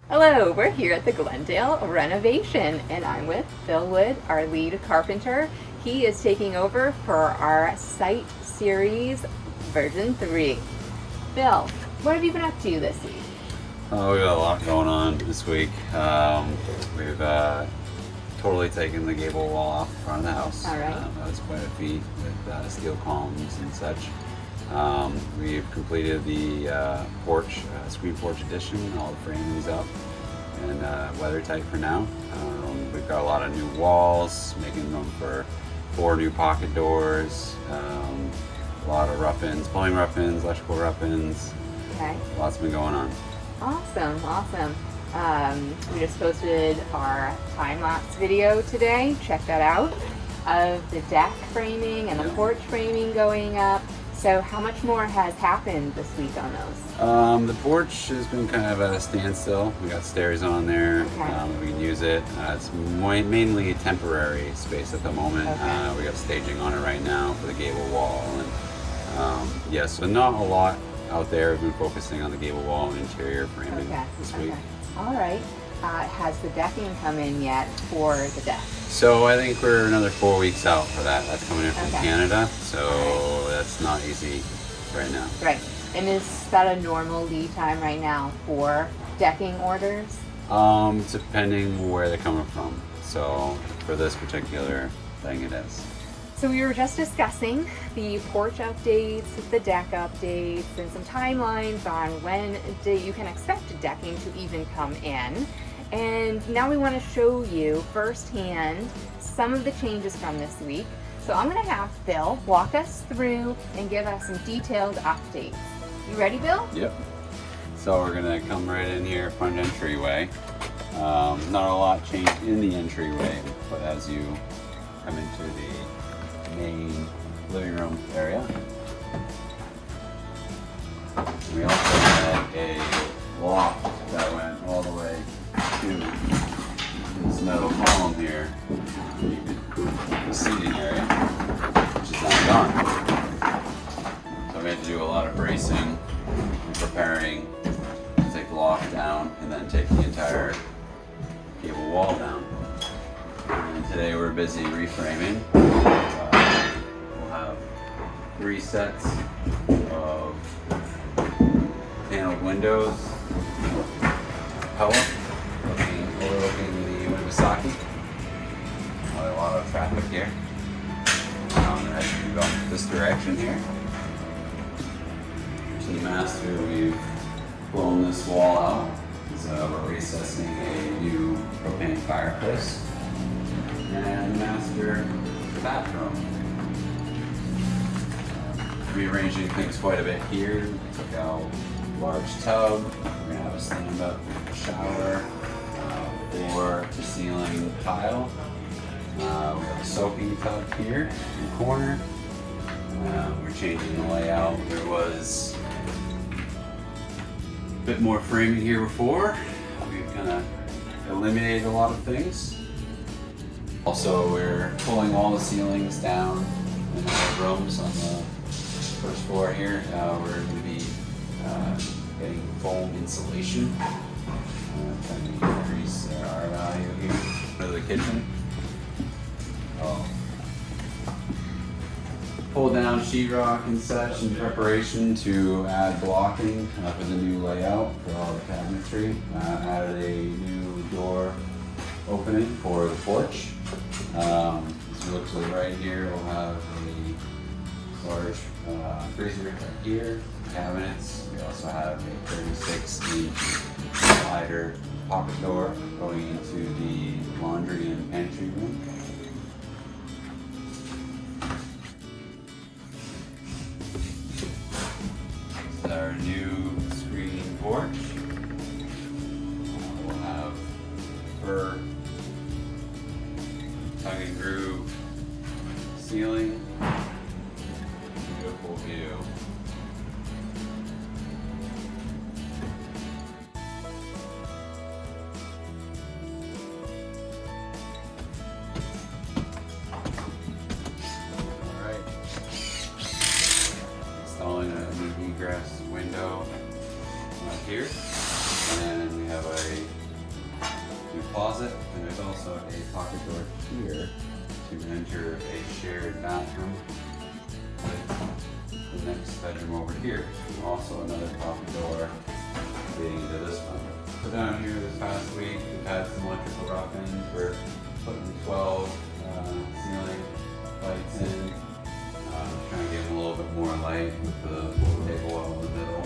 Hello, we're here at the Glendale renovation and I'm with Phil Wood, our lead carpenter. He is taking over for our site series version 3. Phil, what have you been up to this week? Oh, we got a lot going on this week. We've totally taken the gable wall off the front of the house. All right. That was quite a feat with steel columns and such. We've completed the porch, screen porch addition. All the framing is up and weather tight for now. We've got a lot of new walls, making room for 4 new pocket doors, a lot of rough-ins, plumbing rough-ins, electrical rough-ins. Okay. Lots been going on. Awesome, awesome. We just posted our time-lapse video today. Check that out, of the deck framing and the porch framing going up. So how much more has happened this week on those? The porch has been kind of at a standstill. We got stairs on there. Okay. We can use it. It's mainly a temporary space at the moment. Okay. We got staging on it right now for the gable wall. And so not a lot out there. We've been focusing on the gable wall and interior framing this week. All right. Has the decking come in yet for the deck? So I think we're another 4 weeks out for that. That's coming in from Okay. Canada, so that's not easy right now. Right. And is that a normal lead time right now for decking orders? Depending where they're coming from. So for this particular thing, it is. So we were just discussing the porch updates, the deck updates, and some timelines on when you can expect decking to even come in. And now we want to show you firsthand some of the changes from this week. So I'm going to have Bill walk us through and give us some detailed updates. You ready, Bill? Yep. So we're gonna come right in here, front entryway. Not a lot changed in the entryway, but as you come into the main living room area, we also had a loft that went all the way to this metal column here. The seating area, which is now gone. So we had to do a lot of bracing and preparing to take the loft down and then take the entire gable wall down. And today we're busy reframing. We'll have 3 sets of paneled windows, Pella, overlooking the Winnipesaukee. A lot of traffic here. As you go this direction here. To the master, we've blown this wall out. So we're recessing a new propane fireplace. And the master bathroom. Rearranging things quite a bit here. Took out a large tub. We're gonna have a stand-up shower for the ceiling tile. We have a soaking tub here in the corner. We're changing the layout. There was a bit more framing here before. We've kind of eliminated a lot of things. Also, we're pulling all the ceilings down in the rooms on the first floor here. We're going to be getting foam insulation. Trying to increase our value here. Go to the kitchen. Pull down sheetrock and such in preparation to add blocking for the new layout for all the cabinetry. Added a new door opening for the porch. As you look to the right here, we'll have a large freezer right here, cabinets. We also have a 36-inch slider pocket door going into the laundry and pantry room. Our new screen porch. We'll have fir tongue and groove ceiling. Beautiful view. Installing a new egress window here, and we have a closet, and there's also a pocket door here to enter a shared bathroom with the next bedroom over here. Also another pocket door leading into this one. So down here this past week, we've had some electrical drop-ins. We're putting 12 ceiling lights in. Trying to give them a little bit more light with the pool table out in the middle.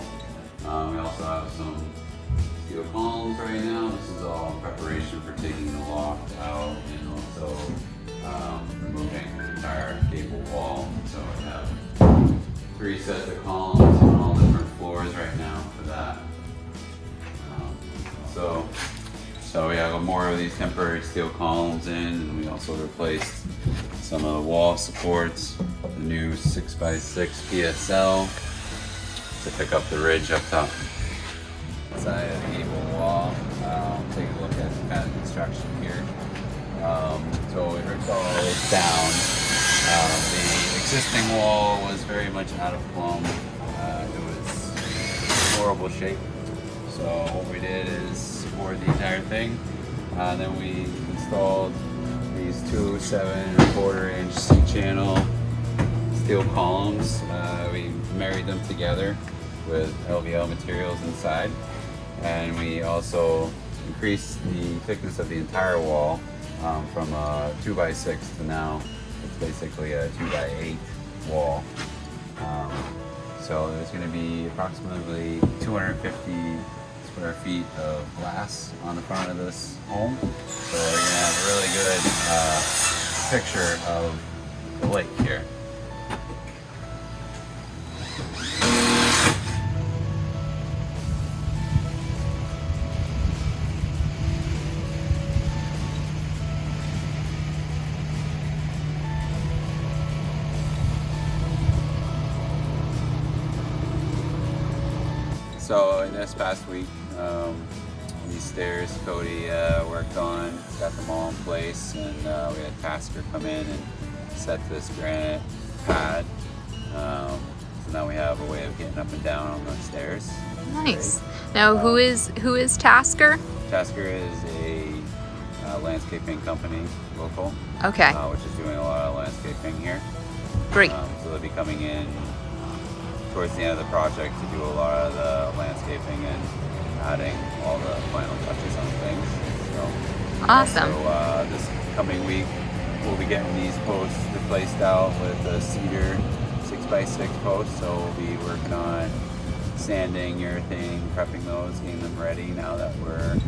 We also have some steel columns right now. This is all in preparation for taking the loft out and also removing the entire gable wall. So we have 3 sets of columns on all different floors right now for that. So we have more of these temporary steel columns in, and we also replaced some of the wall supports, the new 6x6 PSL to pick up the ridge up top. Side of the gable wall. Take a look at the kind of construction here. So we ripped all this down. The existing wall was very much out of plumb. It was in horrible shape. So what we did is support the entire thing. Then we installed these 2 7¼ inch C-channel steel columns. We married them together with LVL materials inside. And we also increased the thickness of the entire wall from a 2x6 to now it's basically a 2x8 wall. So there's going to be approximately 250 square feet of glass on the front of this home. So we're going to have a really good picture of the lake here. So in this past week, these stairs Cody worked on, got them all in place, and we had Tasker come in and set this granite pad. So now we have a way of getting up and down on the stairs. Nice. Now who is Tasker? Tasker is a landscaping company, local, Okay. which is doing a lot of landscaping here. Great. So they'll be coming in towards the end of the project to do a lot of the landscaping and adding all the final touches on things. So, Awesome. So this coming week, we'll be getting these posts replaced out with the cedar 6x6 posts. So we'll be working on sanding, earthing, prepping those, getting them ready now that we're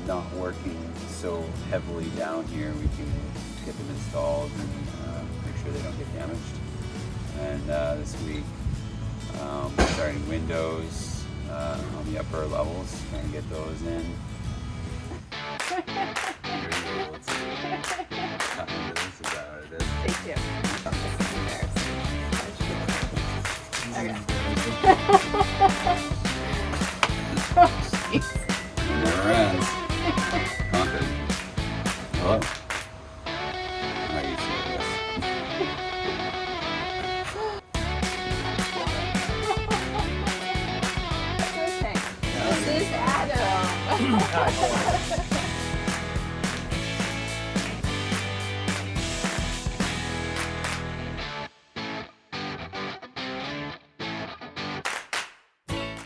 not working so heavily down here. We can get them installed and make sure they don't get damaged. And this week, starting windows on the upper levels, trying to get those in. Let's see. Cut into this, is that what it is? Take 2. Okay. It never ends. Conquered. Hello. How do you feel this? This is Adam.